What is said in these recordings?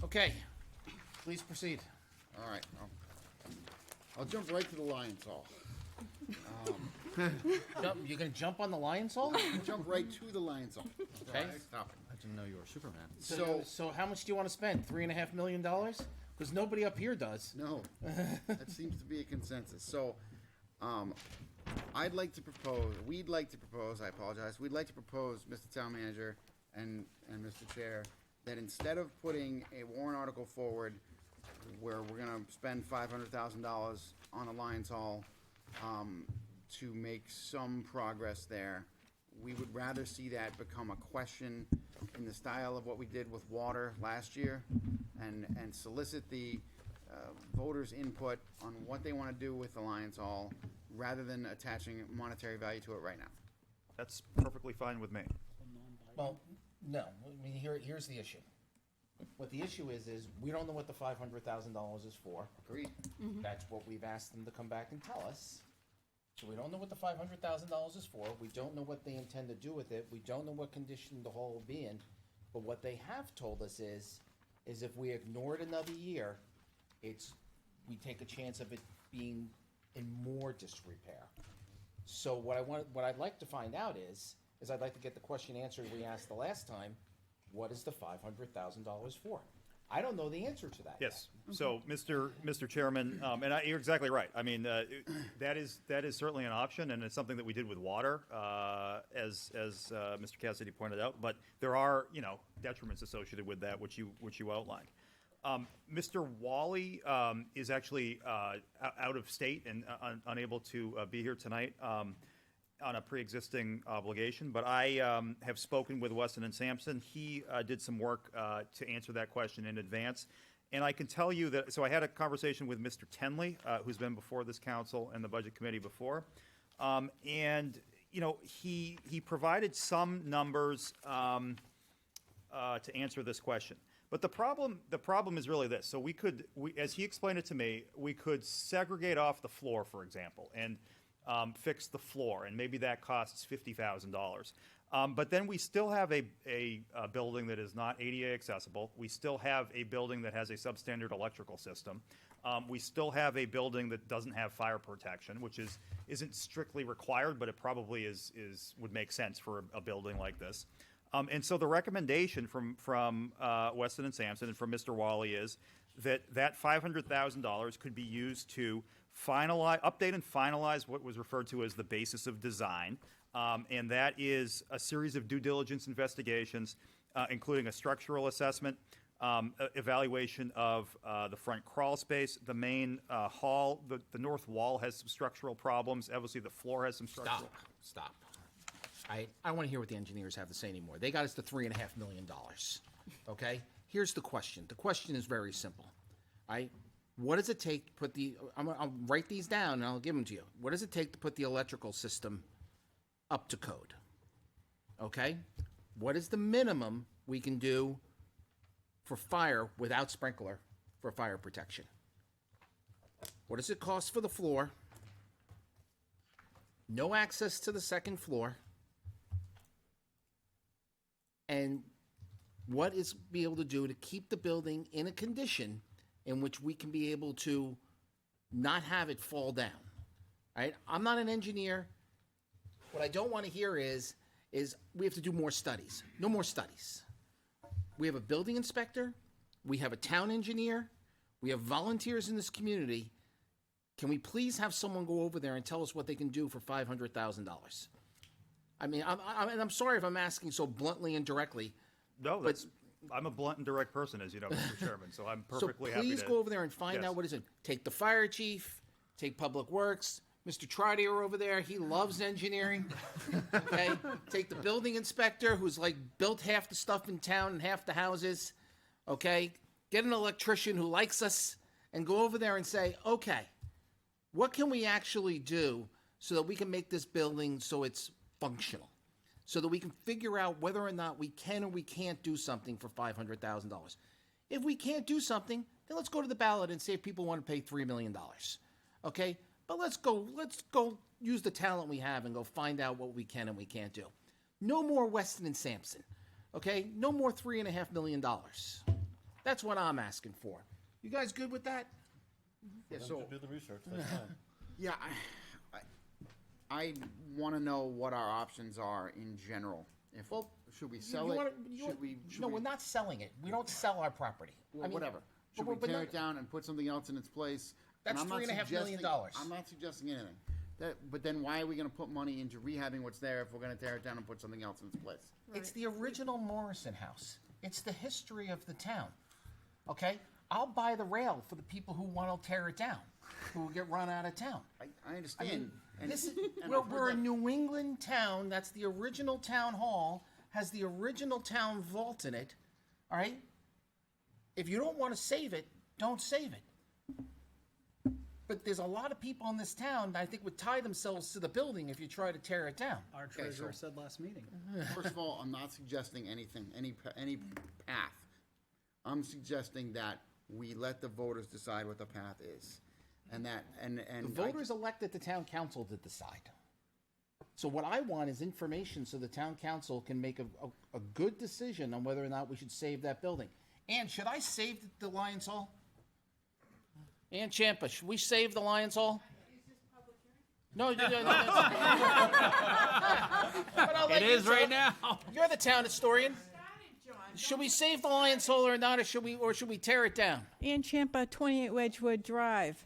Okay, please proceed. All right, I'll jump right to the Lions Hall. You're gonna jump on the Lion's Hole? Jump right to the Lions Hall. Okay. Stop it. I didn't know you were Superman. So how much do you want to spend? $3.5 million? Because nobody up here does. No, that seems to be a consensus. So, we'd like to propose, I apologize, we'd like to propose, Mr. Town Manager and Mr. Chair, that instead of putting a warrant article forward where we're gonna spend $500,000 on a Lions Hall, to make some progress there, we would rather see that become a question in the style of what we did with water last year, and solicit the voters' input on what they want to do with the Lions Hall, rather than attaching monetary value to it right now. That's perfectly fine with me. Well, no, I mean, here's the issue. What the issue is we don't know what the $500,000 is for. Agreed. That's what we've asked them to come back and tell us. So we don't know what the $500,000 is for. We don't know what they intend to do with it. We don't know what condition the hall will be in. But what they have told us is if we ignore it another year, we take a chance of it being in more disrepair. So what I'd like to find out is I'd like to get the question answered we asked the last time. What is the $500,000 for? I don't know the answer to that. Yes. So, Mr. Chairman, you're exactly right. I mean, that is certainly an option, and it's something that we did with water, as Mr. Cassidy pointed out. But there are, detriments associated with that, which you outlined. Mr. Wally is actually out of state and unable to be here tonight on a pre-existing obligation, but I have spoken with Weston and Sampson. He did some work to answer that question in advance. And I can tell you that, so I had a conversation with Mr. Tenley, who's been before this council and the Budget Committee before. And, he provided some numbers to answer this question. But the problem is really this. So as he explained it to me, we could segregate off the floor, for example, and fix the floor, and maybe that costs $50,000. But then we still have a building that is not ADA accessible. We still have a building that has a substandard electrical system. We still have a building that doesn't have fire protection, which isn't strictly required, but it probably would make sense for a building like this. And so the recommendation from Weston and Sampson and from Mr. Wally is that $500,000 could be used to update and finalize what was referred to as the basis of design. And that is a series of due diligence investigations, including a structural assessment, evaluation of the front crawl space, the main hall. The north wall has some structural problems. Obviously, the floor has some structural. Stop. I don't want to hear what the engineers have to say anymore. They got us to $3.5 million. Okay? Here's the question. The question is very simple. What does it take to put I'll write these down and I'll give them to you. What does it take to put the electrical system up to code? Okay? What is the minimum we can do for fire without sprinkler for fire protection? What does it cost for the floor? No access to the second floor. And what is be able to do to keep the building in a condition in which we can be able to not have it fall down, right? I'm not an engineer. What I don't want to hear is we have to do more studies. No more studies. We have a building inspector. We have a town engineer. We have volunteers in this community. Can we please have someone go over there and tell us what they can do for $500,000? I mean, I'm sorry if I'm asking so bluntly and directly. No, I'm a blunt and direct person, as you know, Mr. Chairman, so I'm perfectly happy to. So please go over there and find out what is it. Take the fire chief, take Public Works, Mr. Trotter over there, he loves engineering, okay? Take the building inspector, who's built half the stuff in town and half the houses, okay? Get an electrician who likes us and go over there and say, okay, what can we actually do so that we can make this building so it's functional? So that we can figure out whether or not we can or we can't do something for $500,000. If we can't do something, then let's go to the ballot and see if people want to pay $3 million. Okay? But let's go use the talent we have and go find out what we can and we can't do. No more Weston and Sampson. Okay, no more $3.5 million. That's what I'm asking for. You guys good with that? Yeah, so, Do the research, that's fine. yeah, I want to know what our options are in general. If, Well, should we You- sell you it? wanna- Should no, we- we're not selling it. We don't sell our property. Well, I mean, whatever. Should but we tear no- it down and put something else in its place? And That's I'm not $3.5 million. suggesting- I'm not suggesting anything. But then why are we gonna put money into rehabbing what's there if we're gonna tear it down and put something else in its place? It's the original Morrison house. It's the history of the town. Okay? I'll buy the rail for the people who want to tear it down, who will get run out of town. I understand. This is, and we're, I've heard we're a that- New England town. That's the original town hall, has the original town vault in it. All right? If you don't want to save it, don't save it. But there's a lot of people in this town that I think would tie themselves to the building if you try to tear it down. Our treasurer said last meeting. First of all, I'm not suggesting anything, any path. I'm suggesting that we let the voters decide what the path is. And that, and. The voters elected the town council to decide. So what I want is information so the town council can make a good decision on whether or not we should save that building. And should I save the Lions Hall? Ann Champa, should we save the Lions Hall? No, no, no, no. But I'll let It you is right tell- now. You're the town historian. Should we save the Lions Hall or not, or should we tear it down? Ann Champa, 28 Wedgewood Drive.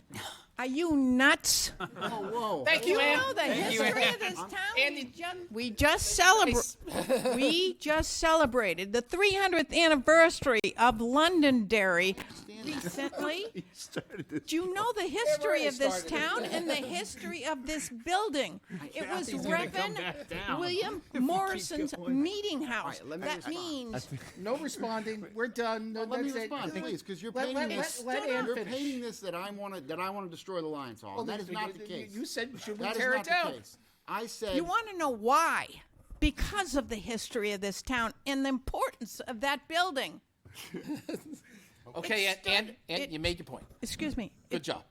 Are you nuts? Oh, whoa. Thank you, You Ann. know the history of this town. Andy- We just celebrated the 300th anniversary of Londonderry recently. Do you know the history of this town and the history of this building? It was Reverend William Morrison's meeting house. let me That respond. means No responding. We're done. No, Let me that's it. respond, please, because you're Let painting Ann this. finish. You're painting this that I want to destroy the Lions Hall. That is not the case. You said, should we That is tear not it down? the case. I said. you want to know why? Because of the history of this town and the importance of that building. Okay, It stood- and it- you made your point. Excuse me. Good job.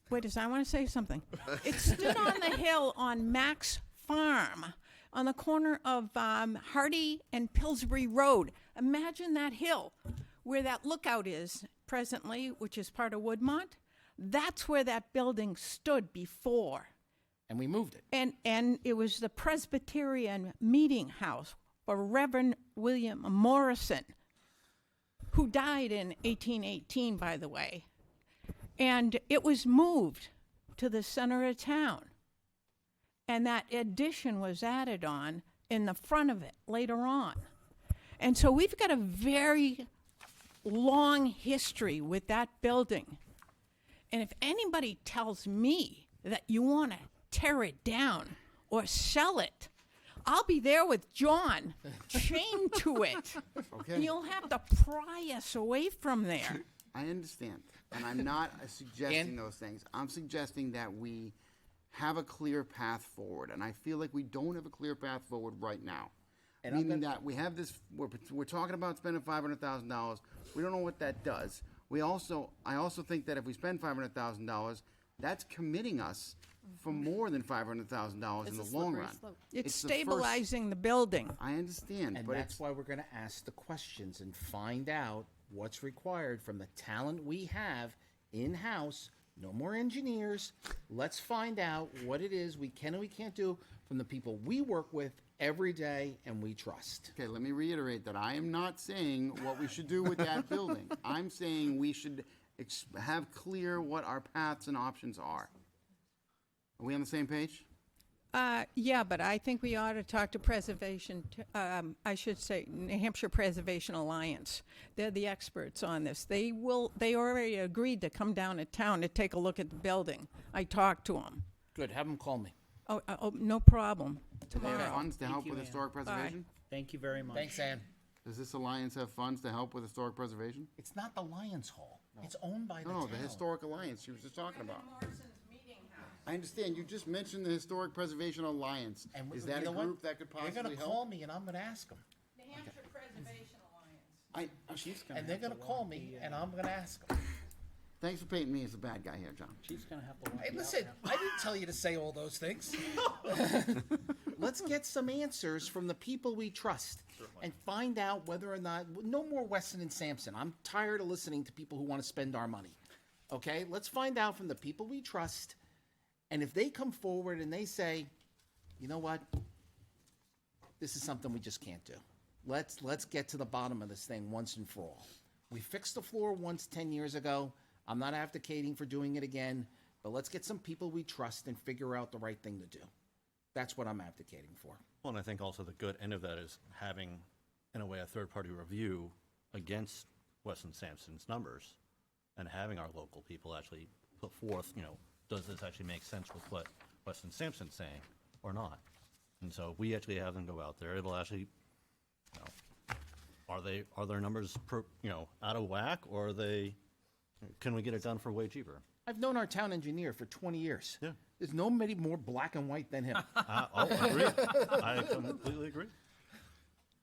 Wait a second, I want to say something. It stood on the hill on Max Farm on the corner of Hardy and Pillsbury Road. Imagine that hill where that lookout is presently, which is part of Woodmont. That's where that building stood before. And we moved it. And it was the Presbyterian meeting house for Reverend William Morrison, who died in 1818, by the way. And it was moved to the center of town. And that addition was added on in the front of it later on. And so we've got a very long history with that building. And if anybody tells me that you want to tear it down or sell it, I'll be there with John, chained to it. Okay. And you'll have to pry us away from there. I understand, and I'm not suggesting And- those things. I'm suggesting that we have a clear path forward, and I feel like we don't have a clear path forward right now. And I'm Meaning that we have this, we're talking about spending $500,000. We don't know what that does. I also think that if we spend $500,000, that's committing us for more than $500,000 in the long run. It's the first- stabilizing the building. I understand, And but that's it's why we're going to ask the questions and find out what's required from the talent we have in-house. No more engineers. Let's find out what it is we can and we can't do from the people we work with every day and we trust. okay. Let me reiterate that I am not saying what we should do with that building. I'm saying we should have clear what our paths and options are. Are we on the same page? Yeah, but I think we ought to talk to Preservation, I should say, New Hampshire Preservation Alliance. They're the experts on this. They already agreed to come down to town to take a look at the building. I talked to them. Good. Have them call me. Oh, no problem. Do they have Tomorrow. funds to help you, with Ann. historic preservation? Thank you very much. Thanks, Ann. Does this alliance have funds to help with historic preservation? It's not the Lions Hall. It's owned by the No, town. the historic alliance she was just talking about. I understand, you just mentioned the Historic Preservation Alliance. And Is you that know a what? group that could They're possibly going to call help? me and I'm going to ask them. New Hampshire Preservation Alliance. She's gonna And they're have going to call walk me the, and I'm going to ask them. Thanks for painting me as the bad guy here, John. She's gonna have to walk Hey, you out listen, now. I didn't tell you to say all those things. let's get some answers from the people we trust and find out whether or not, no more Weston and Sampson. I'm tired of listening to people who want to spend our money. Okay, let's find out from the people we trust. And if they come forward and they say, you know what, this is something we just can't do. Let's get to the bottom of this thing once and for all. We fixed the floor once 10 years ago. I'm not advocating for doing it again, but let's get some people we trust and figure out the right thing to do. That's what I'm advocating for. Well, and I think also the good end of that is having, in a way, a third-party review against Weston Sampson's numbers and having our local people actually put forth, does this actually make sense with what Weston Sampson's saying or not? And so if we actually have them go out there, it'll actually, are their numbers out of whack, or can we get it done for way cheaper? I've known our town engineer for 20 years. Yeah. There's nobody more black and white than him. Agree. I completely agree.